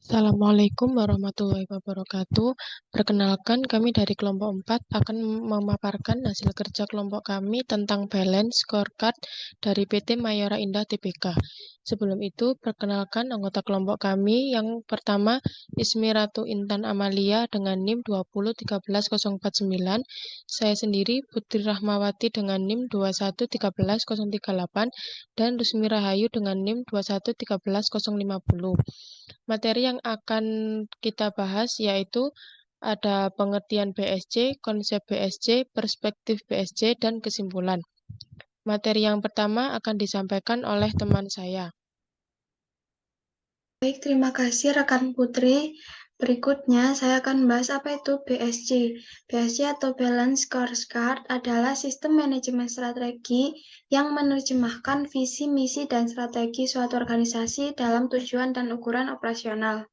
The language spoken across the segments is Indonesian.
Assalamualaikum warahmatullahi wabarakatuh. Perkenalkan, kami dari kelompok 4 akan memaparkan hasil kerja kelompok kami tentang balance scorecard dari PT Mayora Indah Tbk. Sebelum itu, perkenalkan anggota kelompok kami. Yang pertama, Ismi Ratu Intan Amalia dengan NIM 2013049. Saya sendiri Putri Rahmawati dengan NIM 2113038 dan Rusmi Rahayu dengan NIM 2113050. Materi yang akan kita bahas yaitu ada pengertian BSC, konsep BSC, perspektif BSC, dan kesimpulan. Materi yang pertama akan disampaikan oleh teman saya. Baik, terima kasih rekan Putri. Berikutnya saya akan membahas apa itu BSC. BSC atau Balance Scorecard adalah sistem manajemen strategi yang menerjemahkan visi, misi, dan strategi suatu organisasi dalam tujuan dan ukuran operasional.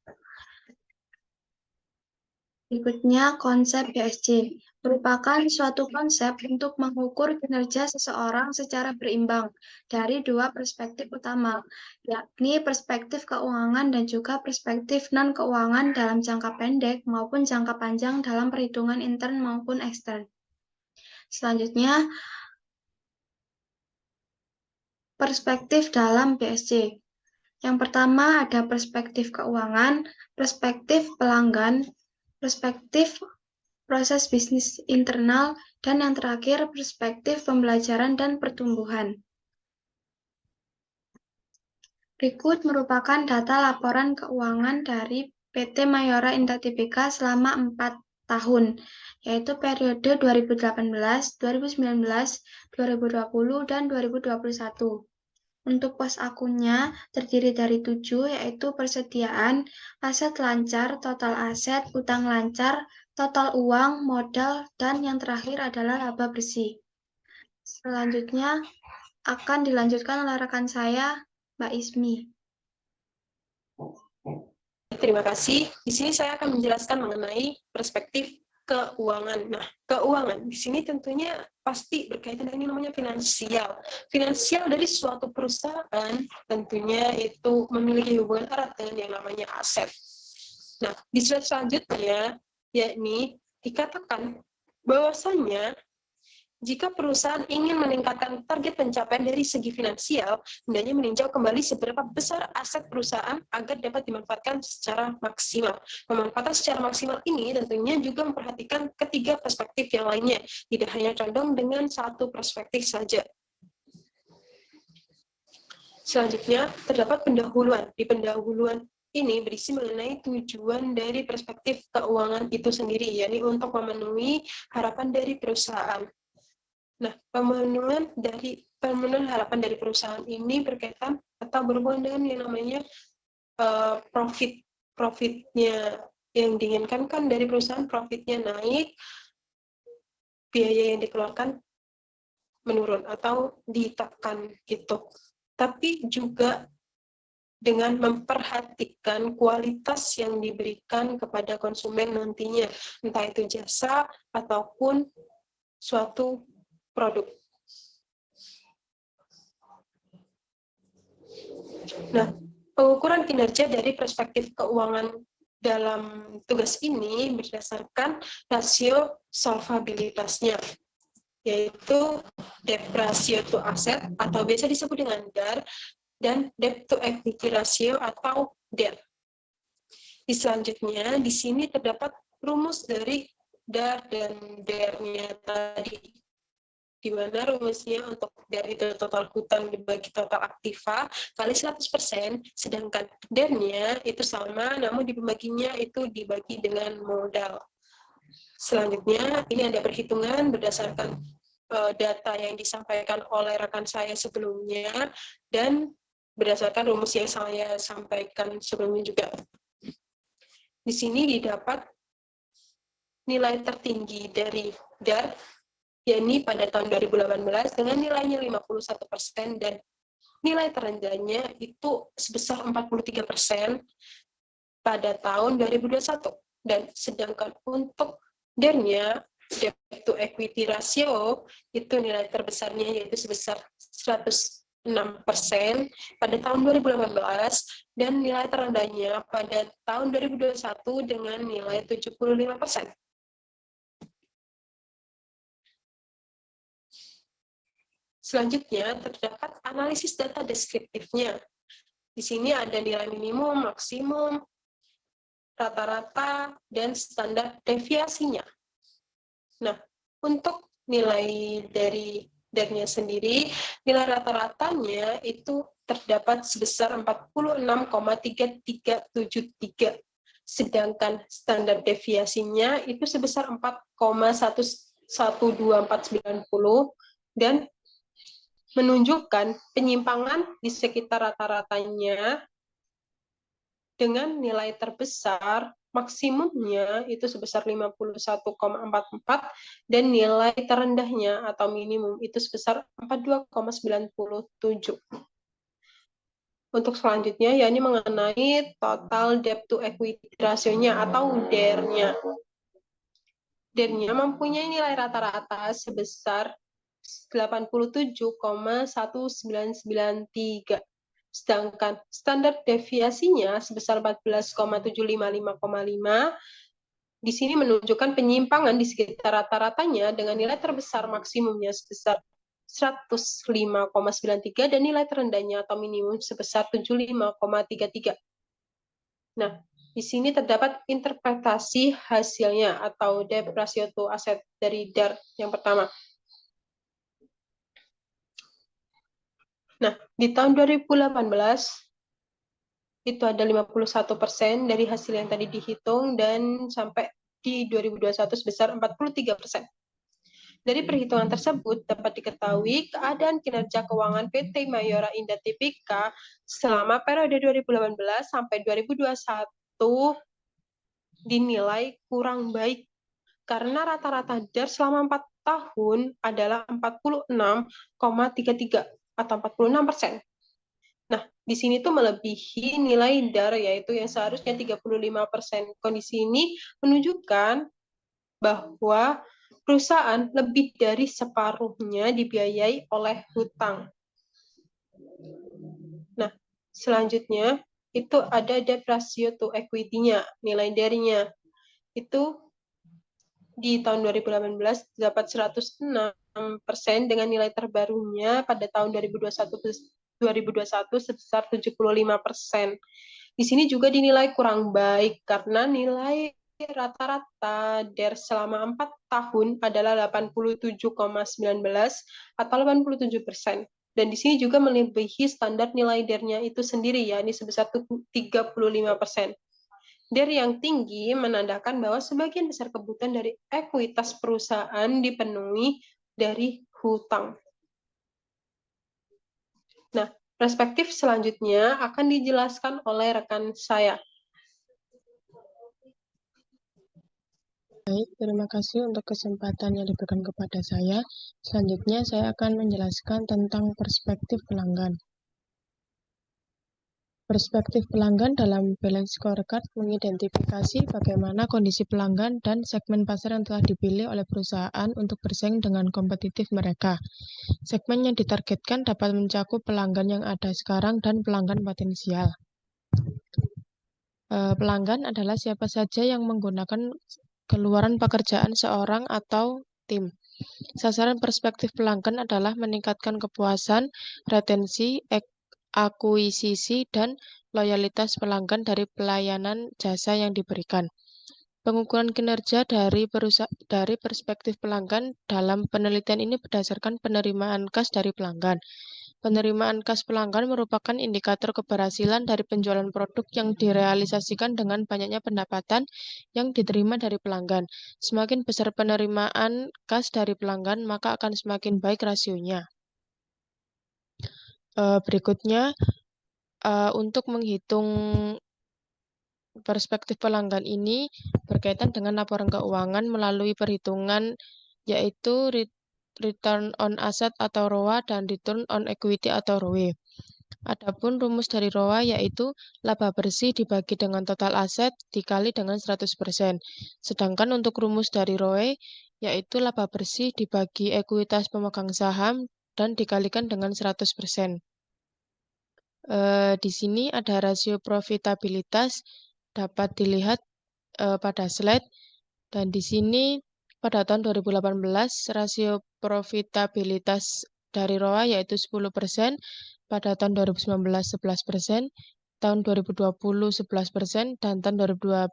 Berikutnya, konsep BSC merupakan suatu konsep untuk mengukur kinerja seseorang secara berimbang dari dua perspektif utama, yakni perspektif keuangan dan juga perspektif non-keuangan dalam jangka pendek maupun jangka panjang dalam perhitungan intern maupun ekstern. Selanjutnya, perspektif dalam BSC. Yang pertama ada perspektif keuangan, perspektif pelanggan, perspektif proses bisnis internal, dan yang terakhir perspektif pembelajaran dan pertumbuhan. Berikut merupakan data laporan keuangan dari PT Mayora Indah Tbk selama 4 tahun, yaitu periode 2018, 2019, 2020, dan 2021. Untuk pos akunnya terdiri dari 7, yaitu persediaan, aset lancar, total aset, utang lancar, total uang, modal, dan yang terakhir adalah laba bersih. Selanjutnya akan dilanjutkan oleh rekan saya, Mbak Ismi. Terima kasih. Di sini saya akan menjelaskan mengenai perspektif keuangan. Nah, keuangan di sini tentunya pasti berkaitan dengan yang namanya finansial. Finansial dari suatu perusahaan tentunya itu memiliki hubungan erat dengan yang namanya aset. Nah, di slide selanjutnya, yakni dikatakan bahwasannya jika perusahaan ingin meningkatkan target pencapaian dari segi finansial, hendaknya meninjau kembali seberapa besar aset perusahaan agar dapat dimanfaatkan secara maksimal. Pemanfaatan secara maksimal ini tentunya juga memperhatikan ketiga perspektif yang lainnya, tidak hanya condong dengan satu perspektif saja. Selanjutnya, terdapat pendahuluan. Di pendahuluan ini berisi mengenai tujuan dari perspektif keuangan itu sendiri, yakni untuk memenuhi harapan dari perusahaan. Nah, pemenuhan harapan dari perusahaan ini berkaitan atau berhubungan dengan yang namanya profitnya yang diinginkan kan dari perusahaan, profitnya naik, biaya yang dikeluarkan menurun atau ditekan gitu. Tapi juga dengan memperhatikan kualitas yang diberikan kepada konsumen nantinya, entah itu jasa ataupun suatu produk. Nah, pengukuran kinerja dari perspektif keuangan dalam tugas ini berdasarkan rasio solvabilitasnya, yaitu debt ratio to asset atau biasa disebut dengan DAR, dan debt to equity ratio atau DER. Selanjutnya, di sini terdapat rumus dari DAR dan DER-nya tadi, di mana rumusnya untuk DER itu total hutang dibagi total aktiva kali 100%, sedangkan DER-nya itu sama, namun dibagi dengan modal. Selanjutnya, ini ada perhitungan berdasarkan data yang disampaikan oleh rekan saya sebelumnya, dan berdasarkan rumus yang saya sampaikan sebelumnya juga. Di sini didapat nilai tertinggi dari DAR, yakni pada tahun 2018 dengan nilainya 51% dan nilai terendahnya itu sebesar 43% pada tahun 2021. Dan sedangkan untuk DER-nya, debt to equity ratio, itu nilai terbesarnya yaitu sebesar 100%. pada tahun 2018 dan nilai terendahnya pada tahun 2021 dengan nilai 75%. Selanjutnya, terdapat analisis data deskriptifnya. Di sini ada nilai minimum, maksimum, rata-rata, dan standar deviasinya. Nah, untuk nilai dari DER-nya sendiri, nilai rata-ratanya itu terdapat sebesar 46,3373, sedangkan standar deviasinya itu sebesar 4,11249 dan menunjukkan penyimpangan di sekitar rata-ratanya dengan nilai terbesar maksimumnya itu sebesar 51,44 dan nilai terendahnya atau minimum itu sebesar 42,97. Untuk selanjutnya yakni mengenai total debt to equity ratio-nya atau DER-nya. DER-nya mempunyai nilai rata-rata sebesar 87,1993. Sedangkan standar deviasinya sebesar 14,755,5. Di sini menunjukkan penyimpangan di sekitar rata-ratanya dengan nilai terbesar maksimumnya sebesar 105,93 dan nilai terendahnya atau minimum sebesar 75,33. Nah, di sini terdapat interpretasi hasilnya atau debt ratio to asset dari DER yang pertama. Nah, di tahun 2018 itu ada 51% dari hasil yang tadi dihitung dan sampai di 2021 sebesar 43%. Dari perhitungan tersebut dapat diketahui keadaan kinerja keuangan PT Mayora Indah Tbk selama periode 2018 sampai 2021 dinilai kurang baik karena rata-rata DER selama 4 tahun adalah 46,33 atau 46%. Nah, di sini tuh melebihi nilai DER yaitu yang seharusnya 35%. Kondisi ini menunjukkan bahwa perusahaan lebih dari separuhnya dibiayai oleh hutang. Nah, selanjutnya itu ada debt ratio to equity-nya, nilai DER-nya. Itu di tahun 2018 dapat 106% dengan nilai terbarunya pada tahun 2021 sebesar 75%. Di sini juga dinilai kurang baik karena nilai rata-rata DER selama 4 tahun adalah 87,19 atau 87%. Dan di sini juga melebihi standar nilai DER-nya itu sendiri, yakni sebesar 35%. DER yang tinggi menandakan bahwa sebagian besar kebutuhan dari ekuitas perusahaan dipenuhi dari hutang. Nah, perspektif selanjutnya akan dijelaskan oleh rekan saya. Baik, terima kasih untuk kesempatan yang diberikan kepada saya. Selanjutnya, saya akan menjelaskan tentang perspektif pelanggan. Perspektif pelanggan dalam balance scorecard mengidentifikasi bagaimana kondisi pelanggan dan segmen pasar yang telah dipilih oleh perusahaan untuk bersaing dengan kompetitif mereka. Segmen yang ditargetkan dapat mencakup pelanggan yang ada sekarang dan pelanggan potensial. Pelanggan adalah siapa saja yang menggunakan keluaran pekerjaan seorang atau tim. Sasaran perspektif pelanggan adalah meningkatkan kepuasan, retensi, akuisisi, dan loyalitas pelanggan dari pelayanan jasa yang diberikan. Pengukuran kinerja dari perspektif pelanggan dalam penelitian ini berdasarkan penerimaan kas dari pelanggan. Penerimaan kas pelanggan merupakan indikator keberhasilan dari penjualan produk yang direalisasikan dengan banyaknya pendapatan yang diterima dari pelanggan. Semakin besar penerimaan kas dari pelanggan, maka akan semakin baik rasionya. Berikutnya, untuk menghitung perspektif pelanggan ini berkaitan dengan laporan keuangan melalui perhitungan yaitu return on asset atau ROA dan return on equity atau ROE. Adapun rumus dari ROA yaitu laba bersih dibagi dengan total aset dikali dengan 100%. Sedangkan untuk rumus dari ROE yaitu laba bersih dibagi ekuitas pemegang saham dan dikalikan dengan 100%. Di sini ada rasio profitabilitas dapat dilihat pada slide, dan di sini pada tahun 2018 rasio profitabilitas dari ROA yaitu 10%, pada tahun 2019 11%, tahun 2020 11%, dan tahun 2021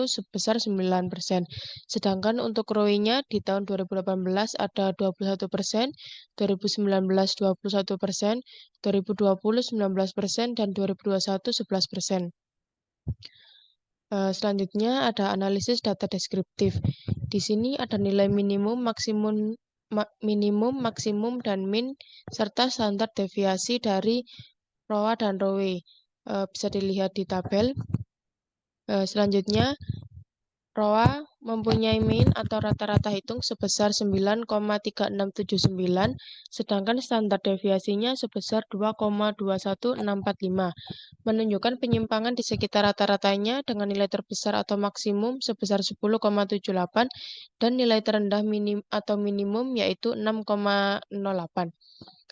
sebesar 9%. Sedangkan untuk ROE-nya di tahun 2018 ada 21%, 2019 21%, 2020 19%, dan 2021 11%. Selanjutnya ada analisis data deskriptif. Di sini ada nilai minimum, maksimum, dan min, serta standar deviasi dari ROA dan ROE. Bisa dilihat di tabel. Selanjutnya, ROA mempunyai min atau rata-rata hitung sebesar 9,3679, sedangkan standar deviasinya sebesar 2,21645, menunjukkan penyimpangan di sekitar rata-ratanya dengan nilai terbesar atau maksimum sebesar 10,78 dan nilai terendah minimum yaitu 6,08.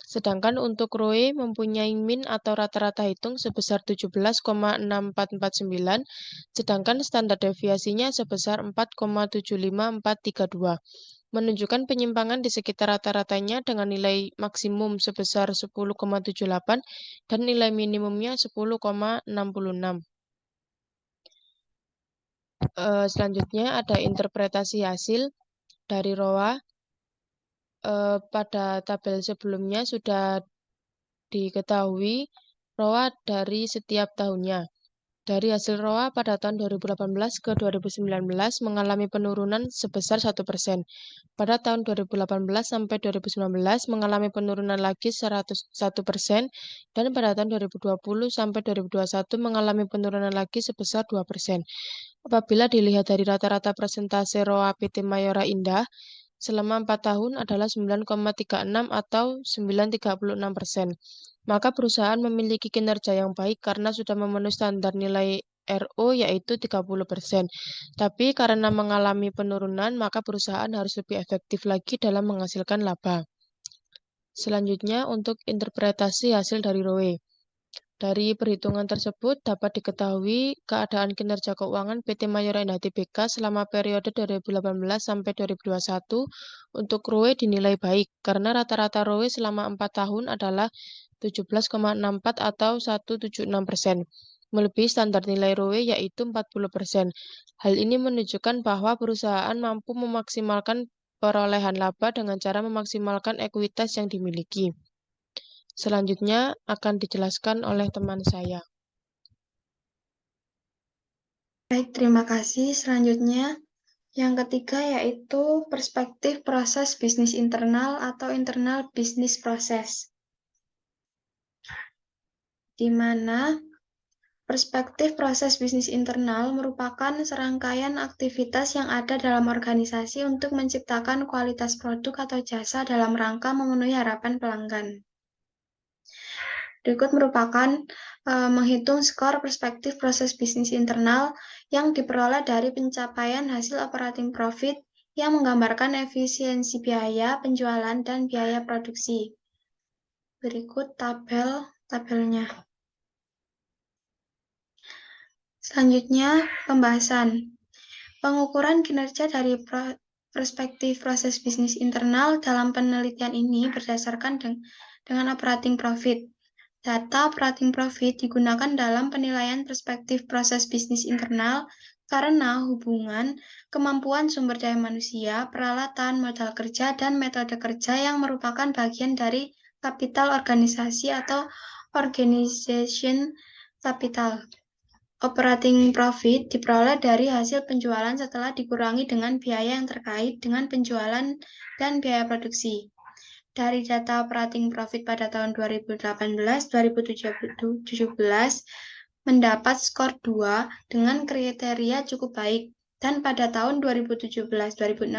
Sedangkan untuk ROE mempunyai min atau rata-rata hitung sebesar 17,6449, sedangkan standar deviasinya sebesar 4,75432, menunjukkan penyimpangan di sekitar rata-ratanya dengan nilai maksimum sebesar 10,78 dan nilai minimumnya 10,66. Selanjutnya ada interpretasi hasil dari ROA. Pada tabel sebelumnya sudah diketahui ROA dari setiap tahunnya. Dari hasil ROA pada tahun 2018 ke 2019 mengalami penurunan sebesar 1%. Pada tahun 2018 sampai 2019 mengalami penurunan lagi 101%, dan pada tahun 2020 sampai 2021 mengalami penurunan lagi sebesar 2%. Apabila dilihat dari rata-rata persentase ROA PT Mayora Indah selama 4 tahun adalah 9,36 atau 9,36%. Maka perusahaan memiliki kinerja yang baik karena sudah memenuhi standar nilai RO yaitu 30%. Tapi karena mengalami penurunan, maka perusahaan harus lebih efektif lagi dalam menghasilkan laba. Selanjutnya untuk interpretasi hasil dari ROE. Dari perhitungan tersebut dapat diketahui keadaan kinerja keuangan PT Mayora Indah Tbk selama periode 2018 sampai 2021 untuk ROE dinilai baik karena rata-rata ROE selama 4 tahun adalah 17,64 atau 176%, melebihi standar nilai ROE yaitu 40%. Hal ini menunjukkan bahwa perusahaan mampu memaksimalkan perolehan laba dengan cara memaksimalkan ekuitas yang dimiliki. Selanjutnya akan dijelaskan oleh teman saya. Baik, terima kasih. Selanjutnya, yang ketiga yaitu perspektif proses bisnis internal atau internal business process, di mana perspektif proses bisnis internal merupakan serangkaian aktivitas yang ada dalam organisasi untuk menciptakan kualitas produk atau jasa dalam rangka memenuhi harapan pelanggan. Berikut merupakan menghitung skor perspektif proses bisnis internal yang diperoleh dari pencapaian hasil operating profit yang menggambarkan efisiensi biaya penjualan dan biaya produksi. Berikut tabelnya. Selanjutnya, pembahasan. Pengukuran kinerja dari perspektif proses bisnis internal dalam penelitian ini berdasarkan dengan operating profit. Data operating profit digunakan dalam penilaian perspektif proses bisnis internal karena hubungan kemampuan sumber daya manusia, peralatan, modal kerja, dan metode kerja yang merupakan bagian dari kapital organisasi atau organization capital. Operating profit diperoleh dari hasil penjualan setelah dikurangi dengan biaya yang terkait dengan penjualan dan biaya produksi. Dari data operating profit pada tahun 2018-2017 mendapat skor 2 dengan kriteria cukup baik, dan pada tahun 2017-2016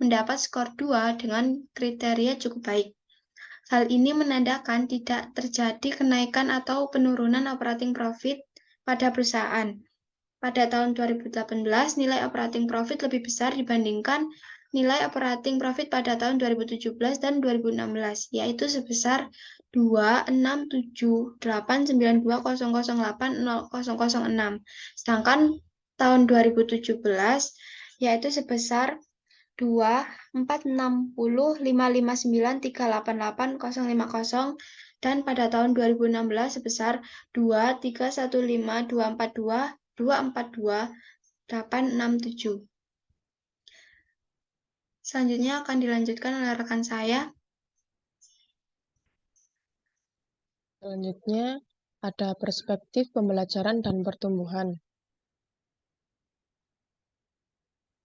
mendapat skor 2 dengan kriteria cukup baik. Hal ini menandakan tidak terjadi kenaikan atau penurunan operating profit pada perusahaan. Pada tahun 2018, nilai operating profit lebih besar dibandingkan nilai operating profit pada tahun 2017 dan 2016, yaitu sebesar 2678920080006. Sedangkan tahun 2017 yaitu sebesar 2460559388050 dan pada tahun 2016 sebesar 23152242267. Selanjutnya akan dilanjutkan oleh rekan saya. Selanjutnya ada perspektif pembelajaran dan pertumbuhan.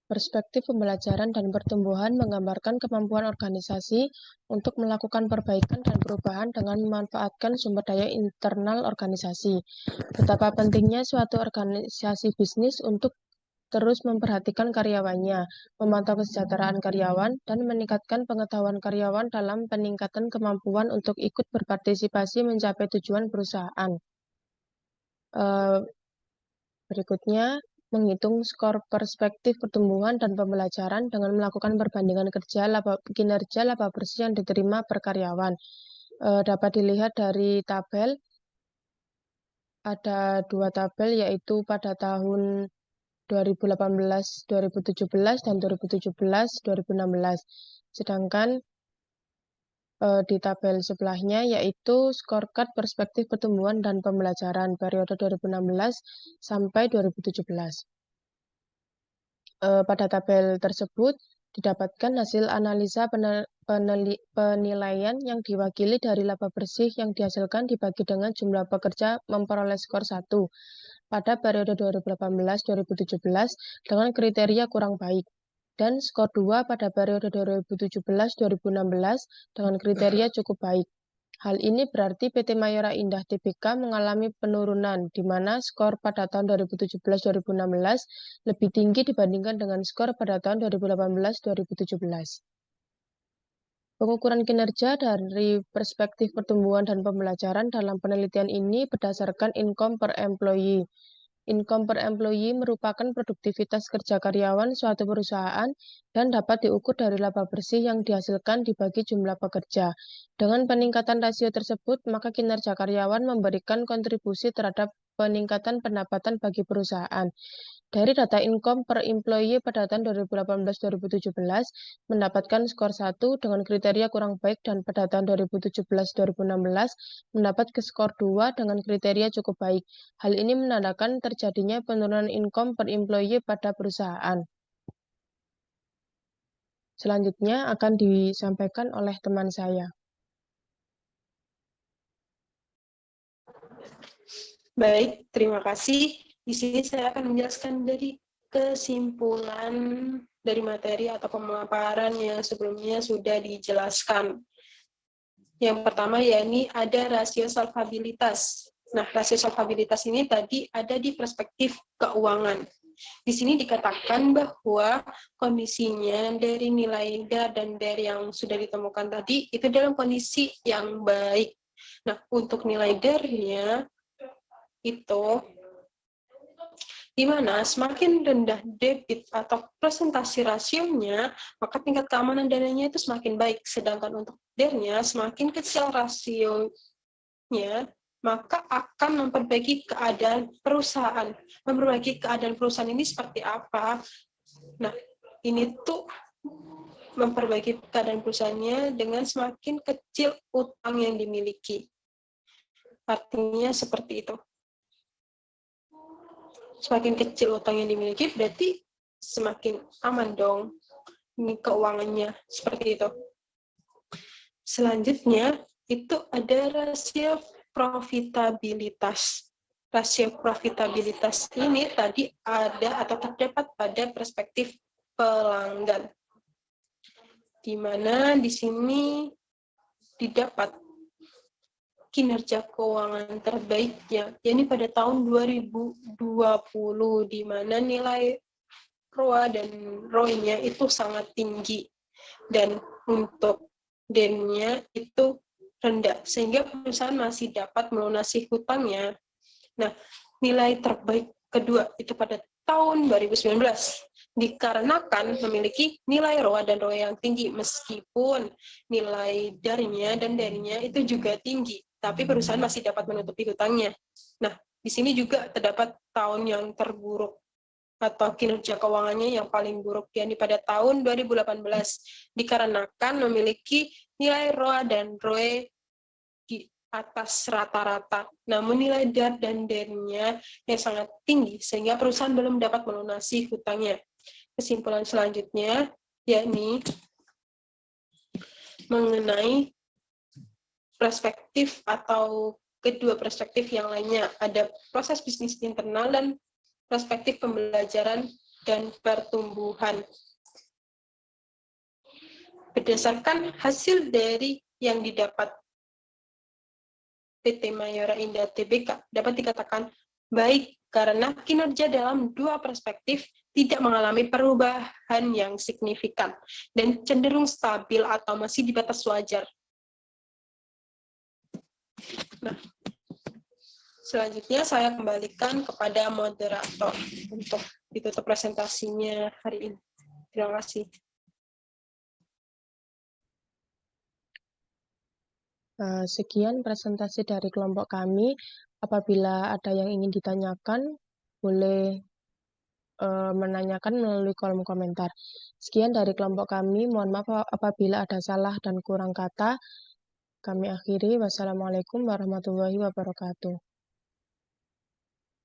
Perspektif pembelajaran dan pertumbuhan menggambarkan kemampuan organisasi untuk melakukan perbaikan dan perubahan dengan memanfaatkan sumber daya internal organisasi. Betapa pentingnya suatu organisasi bisnis untuk terus memperhatikan karyawannya, memantau kesejahteraan karyawan, dan meningkatkan pengetahuan karyawan dalam peningkatan kemampuan untuk ikut berpartisipasi mencapai tujuan perusahaan. Berikutnya, menghitung skor perspektif pertumbuhan dan pembelajaran dengan melakukan perbandingan kinerja laba bersih yang diterima per karyawan. Dapat dilihat dari tabel, ada dua tabel yaitu pada tahun 2018, 2017, dan 2017, 2016. Sedangkan di tabel sebelahnya yaitu scorecard perspektif pertumbuhan dan pembelajaran periode 2016 sampai 2017. Pada tabel tersebut didapatkan hasil analisa penilaian yang diwakili dari laba bersih yang dihasilkan dibagi dengan jumlah pekerja memperoleh skor 1 pada periode 2018-2017 dengan kriteria kurang baik, dan skor 2 pada periode 2017-2016 dengan kriteria cukup baik. Hal ini berarti PT Mayora Indah Tbk mengalami penurunan, di mana skor pada tahun 2017-2016 lebih tinggi dibandingkan dengan skor pada tahun 2018-2017. Pengukuran kinerja dari perspektif pertumbuhan dan pembelajaran dalam penelitian ini berdasarkan income per employee. Income per employee merupakan produktivitas kerja karyawan suatu perusahaan dan dapat diukur dari laba bersih yang dihasilkan dibagi jumlah pekerja. Dengan peningkatan rasio tersebut, maka kinerja karyawan memberikan kontribusi terhadap peningkatan pendapatan bagi perusahaan. Dari data income per employee pada tahun 2018-2017 mendapatkan skor 1 dengan kriteria kurang baik, dan pada tahun 2017-2016 mendapat skor 2 dengan kriteria cukup baik. Hal ini menandakan terjadinya penurunan income per employee pada perusahaan. Selanjutnya akan disampaikan oleh teman saya. Baik, terima kasih. Di sini saya akan menjelaskan dari kesimpulan dari materi atau pemaparan yang sebelumnya sudah dijelaskan. Yang pertama, yakni ada rasio solvabilitas. Nah, rasio solvabilitas ini tadi ada di perspektif keuangan. Di sini dikatakan bahwa kondisinya dari nilai DAR dan DER yang sudah ditemukan tadi itu dalam kondisi yang baik. Nah, untuk nilai DAR-nya itu di mana semakin rendah debit atau presentasi rasionya, maka tingkat keamanan dananya itu semakin baik. Sedangkan untuk DER-nya semakin kecil rasionya, maka akan memperbaiki keadaan perusahaan. Memperbaiki keadaan perusahaan ini seperti apa? Nah, ini tuh memperbaiki keadaan perusahaannya dengan semakin kecil utang yang dimiliki. Artinya seperti itu. Semakin kecil utang yang dimiliki, berarti semakin aman dong keuangannya, seperti itu. Selanjutnya, itu ada rasio profitabilitas. Rasio profitabilitas ini tadi ada atau terdapat pada perspektif pelanggan, di mana di sini didapat kinerja keuangan terbaiknya, yakni pada tahun 2020, di mana nilai ROA dan ROI-nya itu sangat tinggi, dan untuk DER-nya itu rendah, sehingga perusahaan masih dapat melunasi hutangnya. Nah, nilai terbaik kedua itu pada tahun 2019, dikarenakan memiliki nilai ROA dan ROE yang tinggi, meskipun nilai DAR-nya dan DER-nya itu juga tinggi, tapi perusahaan masih dapat menutupi hutangnya. Nah, di sini juga terdapat tahun yang terburuk atau kinerja keuangannya yang paling buruk, yakni pada tahun 2018, dikarenakan memiliki nilai ROA dan ROE di atas rata-rata, namun nilai DAR dan DER-nya yang sangat tinggi, sehingga perusahaan belum dapat melunasi hutangnya. Kesimpulan selanjutnya, yakni mengenai perspektif atau kedua perspektif yang lainnya, ada proses bisnis internal dan perspektif pembelajaran dan pertumbuhan. Berdasarkan hasil dari yang didapat PT Mayora Indah Tbk dapat dikatakan baik karena kinerja dalam dua perspektif tidak mengalami perubahan yang signifikan dan cenderung stabil atau masih di batas wajar. Nah, selanjutnya saya kembalikan kepada moderator untuk ditutup presentasinya hari ini. Terima kasih. Sekian presentasi dari kelompok kami. Apabila ada yang ingin ditanyakan, boleh menanyakan melalui kolom komentar. Sekian dari kelompok kami. Mohon maaf apabila ada salah dan kurang kata. Kami akhiri. Wassalamualaikum warahmatullahi wabarakatuh.